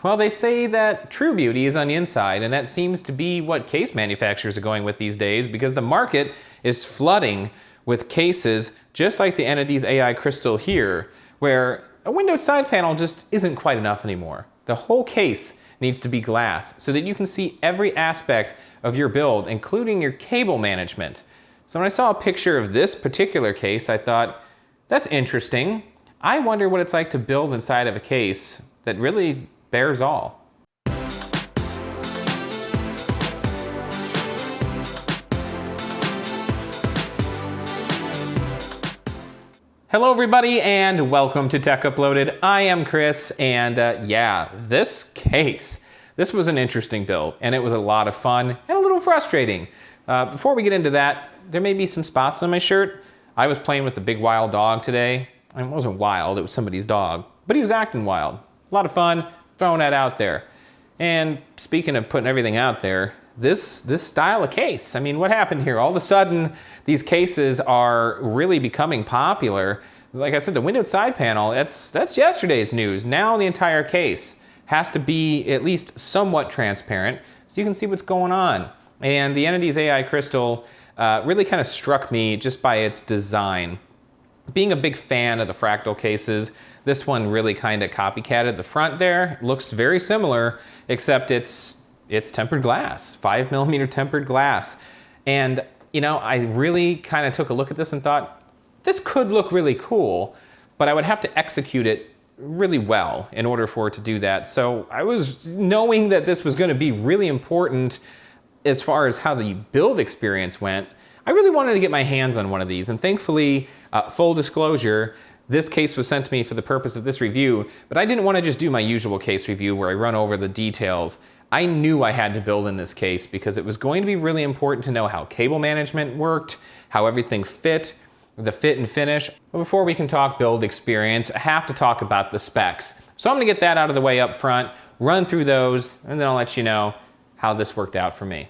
Well, they say that true beauty is on the inside, and that seems to be what case manufacturers are going with these days, because the market is flooding with cases just like the Anidees AI Crystal here, where a windowed side panel just isn't quite enough anymore. The whole case needs to be glass so that you can see every aspect of your build, including your cable management. So when I saw a picture of this particular case, I thought, that's interesting. I wonder what it's like to build inside of a case that really bears all. Hello everybody and welcome to Tech Uploaded. I am Chris and yeah, this case, this was an interesting build and it was a lot of fun and a little frustrating. Before we get into that, there may be some spots on my shirt. I was playing with the big wild dog today. I mean, it wasn't wild, it was somebody's dog, but he was acting wild. A lot of fun, throwing that out there. And speaking of putting everything out there, this style of case, I mean, what happened here? All of a sudden, these cases are really becoming popular. Like I said, the windowed side panel, that's yesterday's news. Now the entire case has to be at least somewhat transparent so you can see what's going on. And the Anidees AI Crystal really kind of struck me just by its design. Being a big fan of the fractal cases, this one really kind of copycatted the front there. It looks very similar, except it's tempered glass, 5mm tempered glass. And you know, I really kind of took a look at this and thought, this could look really cool, but I would have to execute it really well in order for it to do that. So I was knowing that this was going to be really important as far as how the build experience went. I really wanted to get my hands on one of these, and thankfully, full disclosure, this case was sent to me for the purpose of this review, but I didn't want to just do my usual case review where I run over the details. I knew I had to build in this case because it was going to be really important to know how cable management worked, how everything fit, the fit and finish. But before we can talk build experience, I have to talk about the specs. So I'm going to get that out of the way up front, run through those, and then I'll let you know how this worked out for me.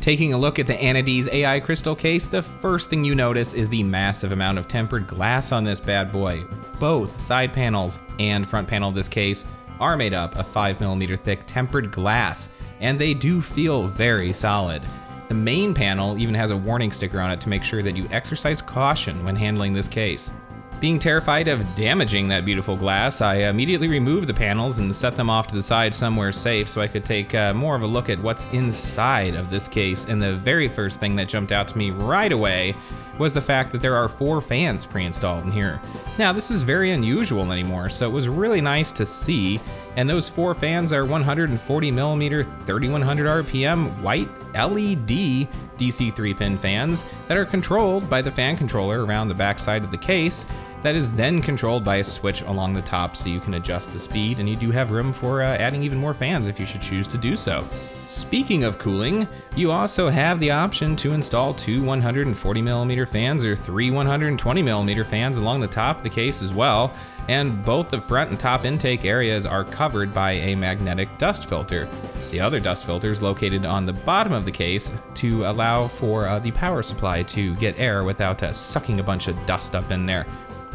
Taking a look at the Anidees AI Crystal case, the first thing you notice is the massive amount of tempered glass on this bad boy. Both side panels and front panel of this case are made up of 5mm thick tempered glass, and they do feel very solid. The main panel even has a warning sticker on it to make sure that you exercise caution when handling this case. Being terrified of damaging that beautiful glass, I immediately removed the panels and set them off to the side somewhere safe so I could take more of a look at what's inside of this case. And the very first thing that jumped out to me right away was the fact that there are 4 fans pre-installed in here. Now, this is very unusual anymore, so it was really nice to see. And those 4 fans are 140mm, 3100 RPM, white LED DC 3-pin fans that are controlled by the fan controller around the back side of the case. That is then controlled by a switch along the top so you can adjust the speed, and you do have room for adding even more fans if you should choose to do so. Speaking of cooling, you also have the option to install 2 140mm fans or 3 120mm fans along the top of the case as well, and both the front and top intake areas are covered by a magnetic dust filter. The other dust filter is located on the bottom of the case to allow for the power supply to get air without sucking a bunch of dust up in there.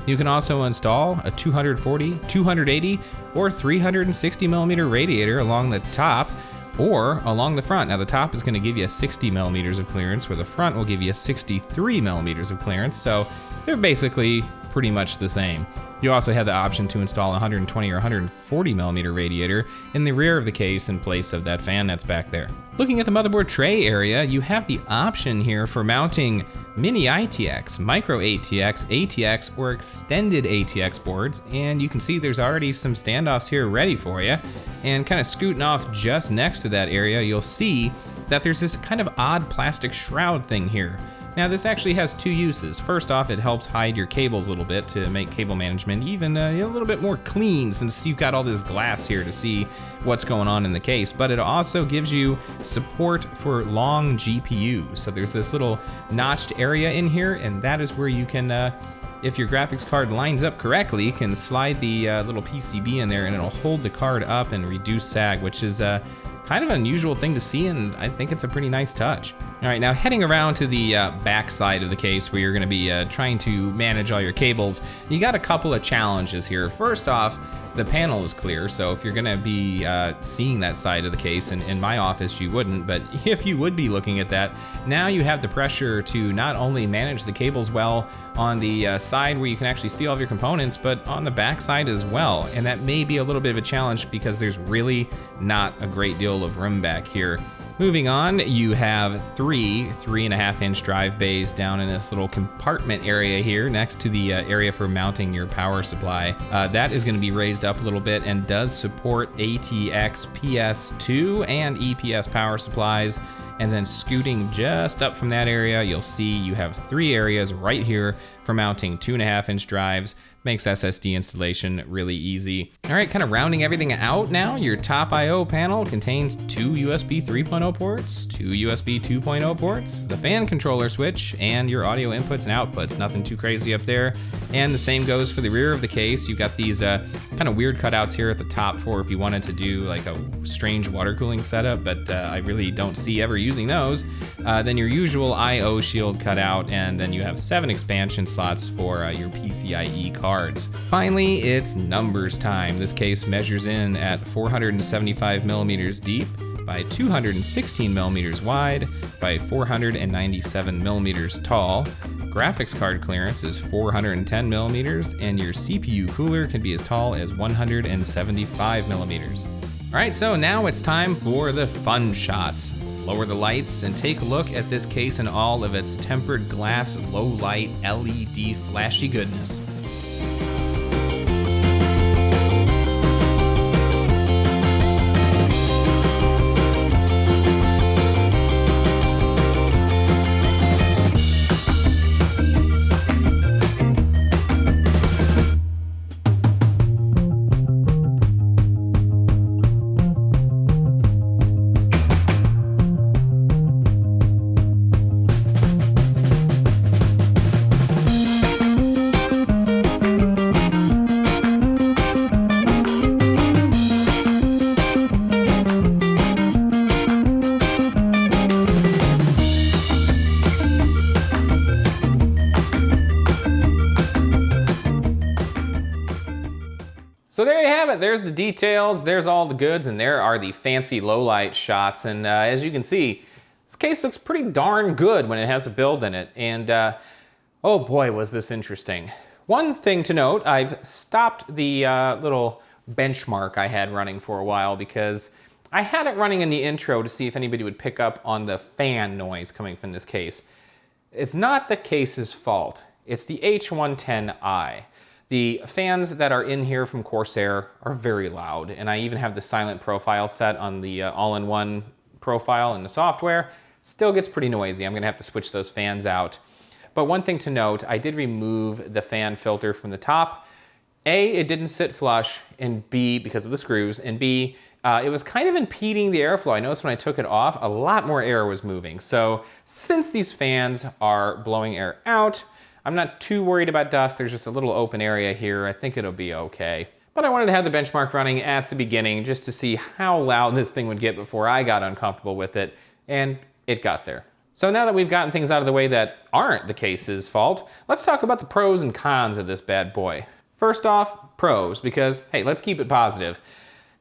You can also install a 240, 280, or 360mm radiator along the top or along the front. Now the top is going to give you 60mm of clearance, where the front will give you 63mm of clearance, so they're basically pretty much the same. You also have the option to install a 120 or 140mm radiator in the rear of the case in place of that fan that's back there. Looking at the motherboard tray area, you have the option here for mounting mini ITX, micro ATX, ATX, or extended ATX boards, and you can see there's already some standoffs here ready for you. And kind of scooting off just next to that area, you'll see that there's this kind of odd plastic shroud thing here. Now this actually has 2 uses. First off, it helps hide your cables a little bit to make cable management even a little bit more clean, since you've got all this glass here to see what's going on in the case, but it also gives you support for long GPUs. So there's this little notched area in here, and that is where you can, if your graphics card lines up correctly, can slide the little PCB in there and it'll hold the card up and reduce sag, which is kind of an unusual thing to see, and I think it's a pretty nice touch. All right, now heading around to the back side of the case where you're gonna be trying to manage all your cables, you got a couple of challenges here. First off, the panel is clear, so if you're gonna be seeing that side of the case, and in my office you wouldn't, but if you would be looking at that, now you have the pressure to not only manage the cables well on the side where you can actually see all of your components, but on the back side as well. And that may be a little bit of a challenge because there's really not a great deal of room back here. Moving on, you have three 3.5-inch drive bays down in this little compartment area here next to the area for mounting your power supply. That is going to be raised up a little bit and does support ATX PS2 and EPS power supplies. And then scooting just up from that area, you'll see you have 3 areas right here for mounting 2.5-inch drives. Makes SSD installation really easy. All right, kind of rounding everything out now, your top I/O panel contains 2 USB 3.0 ports, 2 USB 2.0 ports, the fan controller switch, and your audio inputs and outputs. Nothing too crazy up there. And the same goes for the rear of the case. You've got these kind of weird cutouts here at the top for if you wanted to do like a strange water cooling setup, but I really don't see ever using those. Then your usual I/O shield cutout, and then you have 7 expansion slots for your PCIe cards. Finally, it's numbers time. This case measures in at 475 millimeters deep by 216 millimeters wide by 497 millimeters tall. Graphics card clearance is 410 millimeters, and your CPU cooler can be as tall as 175 millimeters. All right, so now it's time for the fun shots. Let's lower the lights and take a look at this case in all of its tempered glass, low light, LED flashy goodness. So there you have it. There's the details, there's all the goods, and there are the fancy low-light shots. And as you can see, this case looks pretty darn good when it has a build in it. And oh boy, was this interesting. One thing to note, I've stopped the little benchmark I had running for a while because I had it running in the intro to see if anybody would pick up on the fan noise coming from this case. It's not the case's fault. It's the H110i. The fans that are in here from Corsair are very loud, and I even have the silent profile set on the all-in-one profile in the software. Still gets pretty noisy. I'm gonna have to switch those fans out. But one thing to note, I did remove the fan filter from the top. A, it didn't sit flush, and B, because of the screws, and B, it was kind of impeding the airflow. I noticed when I took it off, a lot more air was moving. So since these fans are blowing air out, I'm not too worried about dust. There's just a little open area here. I think it'll be okay. But I wanted to have the benchmark running at the beginning just to see how loud this thing would get before I got uncomfortable with it, and it got there. So now that we've gotten things out of the way that aren't the case's fault, let's talk about the pros and cons of this bad boy. First off, pros, because hey, let's keep it positive.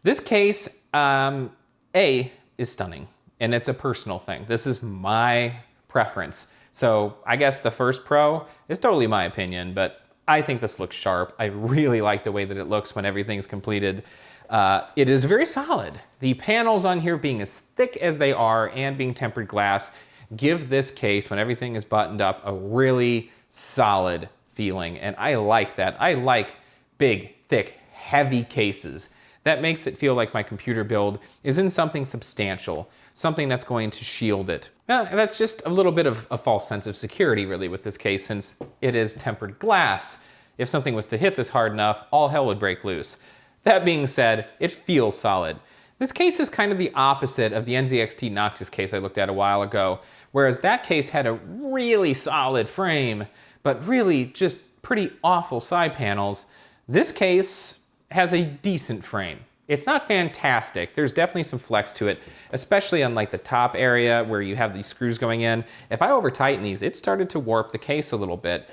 This case, A, is stunning, and it's a personal thing. This is my preference. So I guess the first pro is totally my opinion, but I think this looks sharp. I really like the way that it looks when everything's completed. It is very solid. The panels on here being as thick as they are and being tempered glass give this case, when everything is buttoned up, a really solid feeling. And I like that. I like big, thick, heavy cases. That makes it feel like my computer build is in something substantial, something that's going to shield it. That's just a little bit of a false sense of security, really, with this case, since it is tempered glass. If something was to hit this hard enough, all hell would break loose. That being said, it feels solid. This case is kind of the opposite of the NZXT Noctis case I looked at a while ago, whereas that case had a really solid frame, but really just pretty awful side panels. This case has a decent frame. It's not fantastic. There's definitely some flex to it, especially on like the top area where you have these screws going in. If I over tighten these, it started to warp the case a little bit.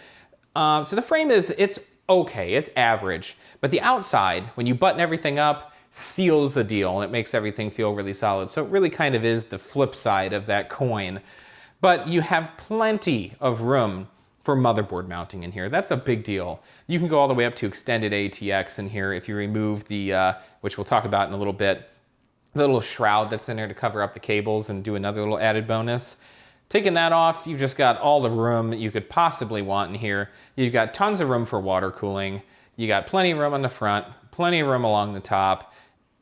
So the frame it's okay, it's average. But the outside, when you button everything up, seals the deal and it makes everything feel really solid. So it really kind of is the flip side of that coin. But you have plenty of room for motherboard mounting in here. That's a big deal. You can go all the way up to extended ATX in here if you remove the, which we'll talk about in a little bit, the little shroud that's in there to cover up the cables and do another little added bonus. Taking that off, you've just got all the room that you could possibly want in here. You've got tons of room for water cooling. You got plenty of room on the front, plenty of room along the top.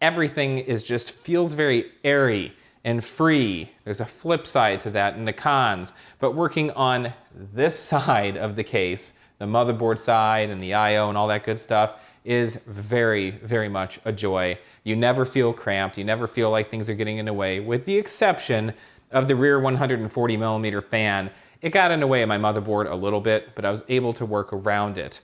Everything just feels very airy and free. There's a flip side to that in the cons, but working on this side of the case, the motherboard side and the I/O and all that good stuff, is very, very much a joy. You never feel cramped. You never feel like things are getting in the way, with the exception of the rear 140mm fan. It got in the way of my motherboard a little bit, but I was able to work around it.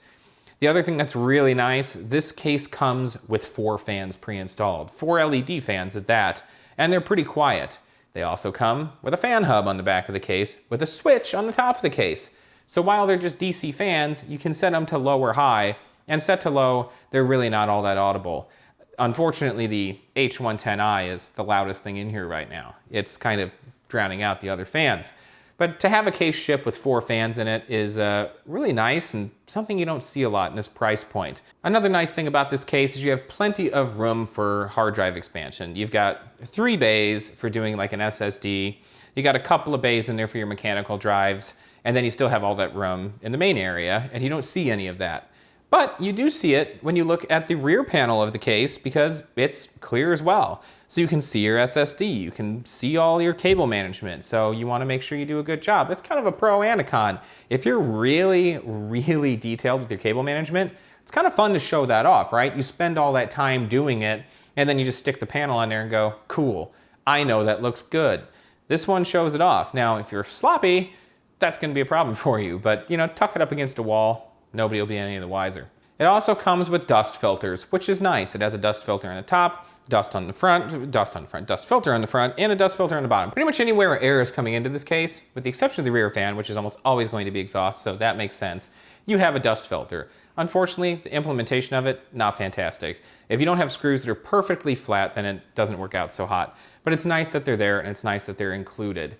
The other thing that's really nice, this case comes with 4 fans pre-installed, 4 LED fans at that, and they're pretty quiet. They also come with a fan hub on the back of the case with a switch on the top of the case. So while they're just DC fans, you can set them to low or high, and set to low, they're really not all that audible. Unfortunately, the H110i is the loudest thing in here right now. It's kind of drowning out the other fans. But to have a case ship with 4 fans in it is really nice and something you don't see a lot in this price point. Another nice thing about this case is you have plenty of room for hard drive expansion. You've got 3 bays for doing like an SSD. You got a couple of bays in there for your mechanical drives, and then you still have all that room in the main area, and you don't see any of that. But you do see it when you look at the rear panel of the case because it's clear as well. So you can see your SSD, you can see all your cable management, so you want to make sure you do a good job. It's kind of a pro and a con. If you're really, really detailed with your cable management, it's kind of fun to show that off, right? You spend all that time doing it, and then you just stick the panel on there and go, cool, I know that looks good. This one shows it off. Now, if you're sloppy, that's going to be a problem for you, but tuck it up against a wall. Nobody will be any the wiser. It also comes with dust filters, which is nice. It has a dust filter on the top, dust on the front, dust filter on the front, and a dust filter on the bottom. Pretty much anywhere where air is coming into this case, with the exception of the rear fan, which is almost always going to be exhaust, so that makes sense, you have a dust filter. Unfortunately, the implementation of it, not fantastic. If you don't have screws that are perfectly flat, then it doesn't work out so hot. But it's nice that they're there, and it's nice that they're included.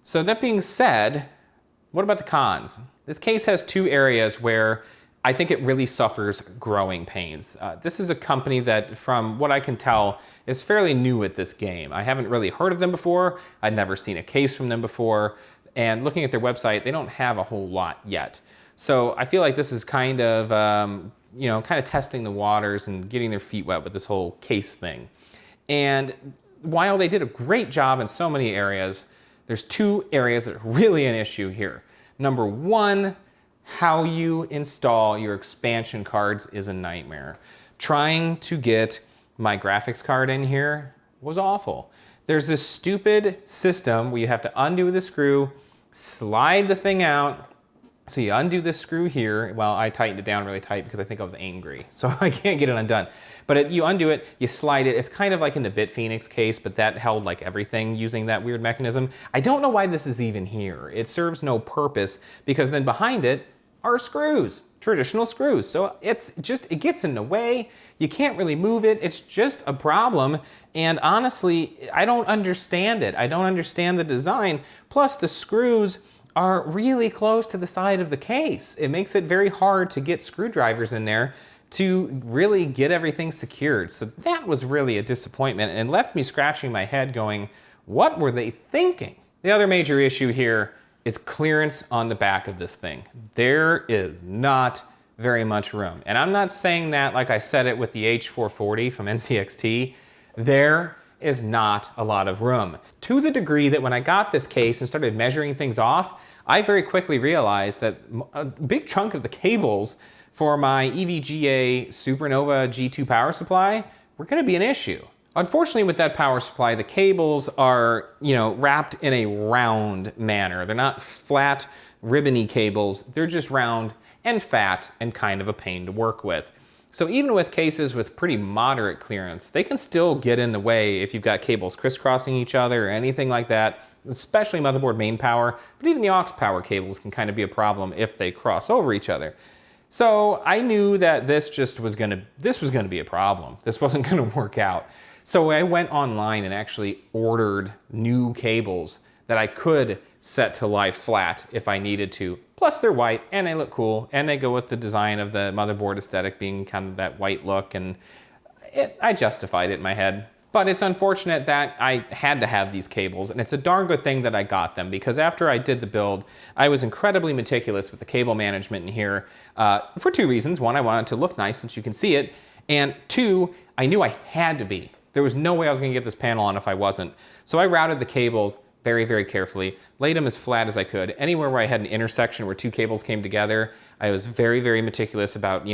So that being said, what about the cons? This case has 2 areas where I think it really suffers growing pains. This is a company that, from what I can tell, is fairly new at this game. I haven't really heard of them before. I'd never seen a case from them before. And looking at their website, they don't have a whole lot yet. So I feel like this is kind of, kind of testing the waters and getting their feet wet with this whole case thing. And while they did a great job in so many areas, there's 2 areas that are really an issue here. Number 1, how you install your expansion cards is a nightmare. Trying to get my graphics card in here was awful. There's this stupid system where you have to undo the screw, slide the thing out. So you undo this screw here. Well, I tightened it down really tight because I think I was angry, so I can't get it undone. But you undo it, you slide it. It's kind of like in the BitPhoenix case, but that held like everything using that weird mechanism. I don't know why this is even here. It serves no purpose because then behind it are screws, traditional screws. So it gets in the way. You can't really move it. It's just a problem. And honestly, I don't understand it. I don't understand the design. Plus the screws are really close to the side of the case. It makes it very hard to get screwdrivers in there to really get everything secured. So that was really a disappointment and left me scratching my head going, what were they thinking? The other major issue here is clearance on the back of this thing. There is not very much room. And I'm not saying that like I said it with the H440 from NCXT. There is not a lot of room. To the degree that when I got this case and started measuring things off, I very quickly realized that a big chunk of the cables for my EVGA Supernova G2 power supply were gonna be an issue. Unfortunately, with that power supply, the cables are, wrapped in a round manner. They're not flat, ribbony cables. They're just round and fat and kind of a pain to work with. So even with cases with pretty moderate clearance, they can still get in the way if you've got cables crisscrossing each other or anything like that, especially motherboard main power, but even the aux power cables can kind of be a problem if they cross over each other. So I knew that this was gonna be a problem. This wasn't gonna work out. So I went online and actually ordered new cables that I could set to lie flat if I needed to. Plus they're white and they look cool and they go with the design of the motherboard aesthetic being kind of that white look, and I justified it in my head. But it's unfortunate that I had to have these cables, and it's a darn good thing that I got them, because after I did the build, I was incredibly meticulous with the cable management in here for two reasons. One, I wanted it to look nice since you can see it, and two, I knew I had to be. There was no way I was gonna get this panel on if I wasn't. So I routed the cables very, very carefully, laid them as flat as I could. Anywhere where I had an intersection where two cables came together, I was very, very meticulous about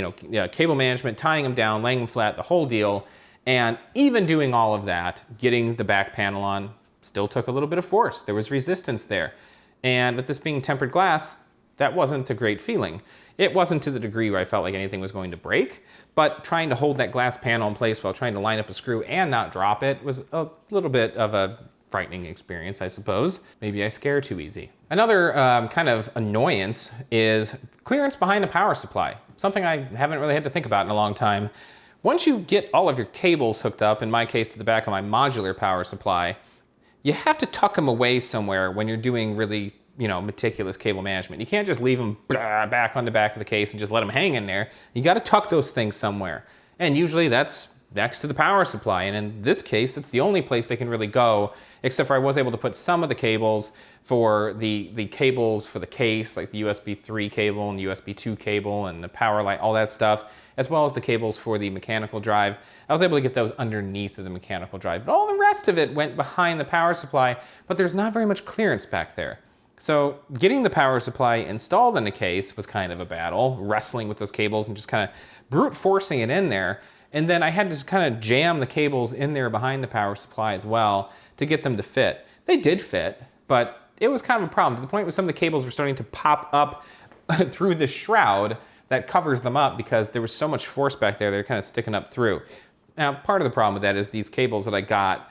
cable management, tying them down, laying them flat, the whole deal. And even doing all of that, getting the back panel on still took a little bit of force. There was resistance there. And with this being tempered glass, that wasn't a great feeling. It wasn't to the degree where I felt like anything was going to break, but trying to hold that glass panel in place while trying to line up a screw and not drop it was a little bit of a frightening experience, I suppose. Maybe I scare too easy. Another kind of annoyance is clearance behind the power supply. Something I haven't really had to think about in a long time. Once you get all of your cables hooked up, in my case to the back of my modular power supply, you have to tuck them away somewhere when you're doing really meticulous cable management. You can't just leave them back on the back of the case and just let them hang in there. You got to tuck those things somewhere. And usually that's next to the power supply. And in this case, it's the only place they can really go, except for I was able to put some of the cables for the cables for the case, like the USB 3 cable and the USB 2 cable and the power light, all that stuff, as well as the cables for the mechanical drive. I was able to get those underneath of the mechanical drive, but all the rest of it went behind the power supply, but there's not very much clearance back there. So getting the power supply installed in the case was kind of a battle, wrestling with those cables and just kind of brute forcing it in there. And then I had to kind of jam the cables in there behind the power supply as well to get them to fit. They did fit, but it was kind of a problem to the point where some of the cables were starting to pop up through the shroud that covers them up because there was so much force back there, they're kind of sticking up through. Now, part of the problem with that is these cables that I got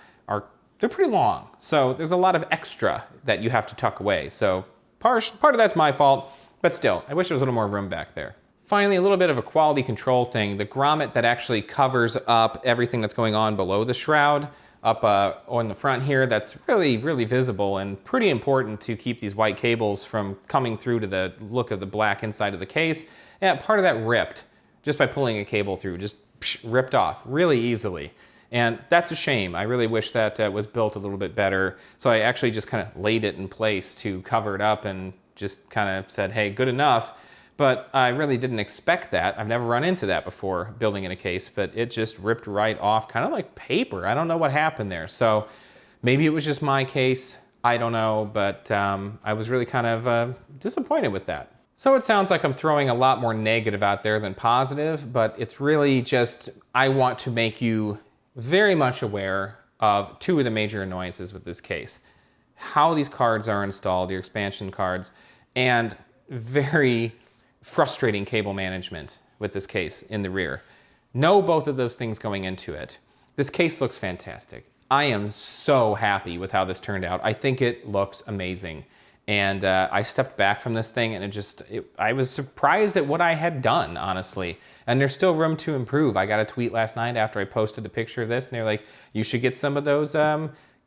they're pretty long. So there's a lot of extra that you have to tuck away. So part of that's my fault, but still, I wish there was a little more room back there. Finally, a little bit of a quality control thing. The grommet that actually covers up everything that's going on below the shroud, up on the front here, that's really, really visible and pretty important to keep these white cables from coming through to the look of the black inside of the case. Yeah, part of that ripped just by pulling a cable through, just ripped off really easily. And that's a shame. I really wish that was built a little bit better. So I actually just kind of laid it in place to cover it up and just kind of said, hey, good enough. But I really didn't expect that. I've never run into that before building in a case, but it just ripped right off, kind of like paper. I don't know what happened there. So maybe it was just my case. I don't know, but I was really kind of disappointed with that. So it sounds like I'm throwing a lot more negative out there than positive, but it's really just, I want to make you very much aware of two of the major annoyances with this case. How these cards are installed, your expansion cards, and very frustrating cable management with this case in the rear. Know both of those things going into it. This case looks fantastic. I am so happy with how this turned out. I think it looks amazing. And I stepped back from this thing and I was surprised at what I had done, honestly. And there's still room to improve. I got a tweet last night after I posted a picture of this and they're like, you should get some of those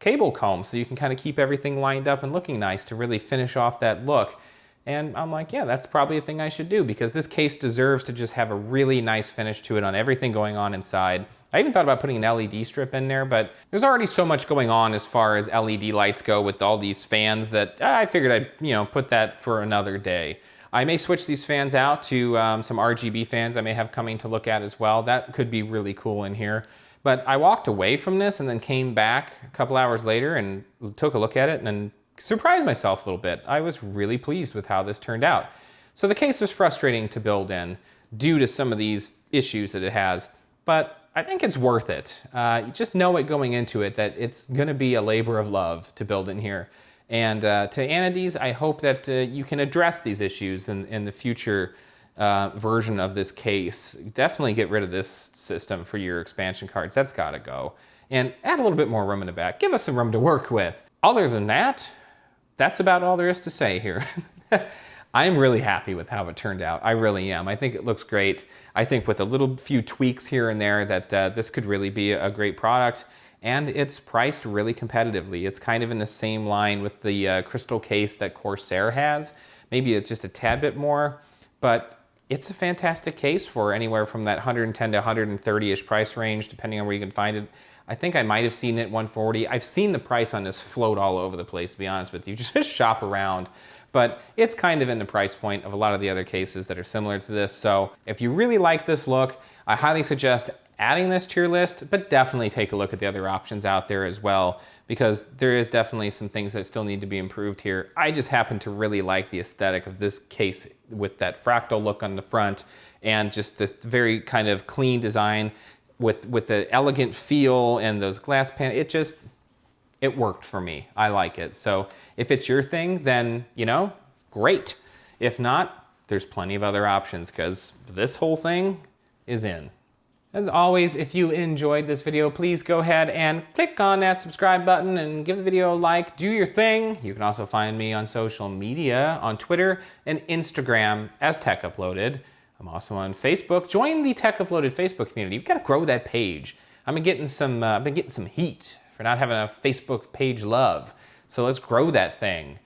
cable combs so you can kind of keep everything lined up and looking nice to really finish off that look. And I'm like, yeah, that's probably a thing I should do because this case deserves to just have a really nice finish to it on everything going on inside. I even thought about putting an LED strip in there, but there's already so much going on as far as LED lights go with all these fans that I figured I'd put that for another day. I may switch these fans out to some RGB fans I may have coming to look at as well. That could be really cool in here. But I walked away from this and then came back a couple hours later and took a look at it and then surprised myself a little bit. I was really pleased with how this turned out. So the case was frustrating to build in due to some of these issues that it has, but I think it's worth it. You just know it going into it that it's gonna be a labor of love to build in here. And to Anidees, I hope that you can address these issues in the future version of this case, definitely get rid of this system for your expansion cards. That's gotta go. And add a little bit more room in the back. Give us some room to work with. Other than that, that's about all there is to say here. I'm really happy with how it turned out. I really am. I think it looks great. I think with a little few tweaks here and there that this could really be a great product. And it's priced really competitively. It's kind of in the same line with the crystal case that Corsair has. Maybe it's just a tad bit more, but it's a fantastic case for anywhere from that 110 to 130-ish price range, depending on where you can find it. I think I might have seen it at 140. I've seen the price on this float all over the place, to be honest with you. Just shop around. But it's kind of in the price point of a lot of the other cases that are similar to this. So if you really like this look, I highly suggest adding this to your list, but definitely take a look at the other options out there as well, because there is definitely some things that still need to be improved here. I just happen to really like the aesthetic of this case with that fractal look on the front and just this very kind of clean design with the elegant feel and those glass panels. It worked for me. I like it. So if it's your thing, then, you know, great. If not, there's plenty of other options because this whole thing is in. As always, if you enjoyed this video, please go ahead and click on that subscribe button and give the video a like. Do your thing. You can also find me on social media, on Twitter and Instagram as Tech Uploaded. I'm also on Facebook. Join the Tech Uploaded Facebook community. You've got to grow that page. I've been getting some heat for not having a Facebook page love. So let's grow that thing.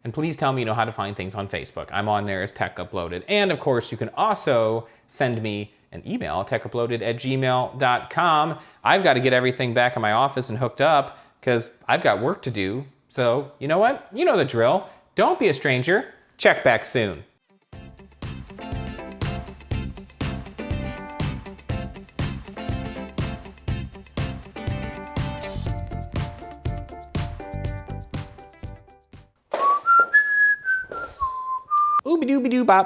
And please tell me you know how to find things on Facebook. I'm on there as Tech Uploaded. And of course, you can also send me an email, techuploaded@gmail.com. I've got to get everything back in my office and hooked up because I've got work to do. So you know what? You know the drill. Don't be a stranger. Check back soon. Ooby dooby doo bop.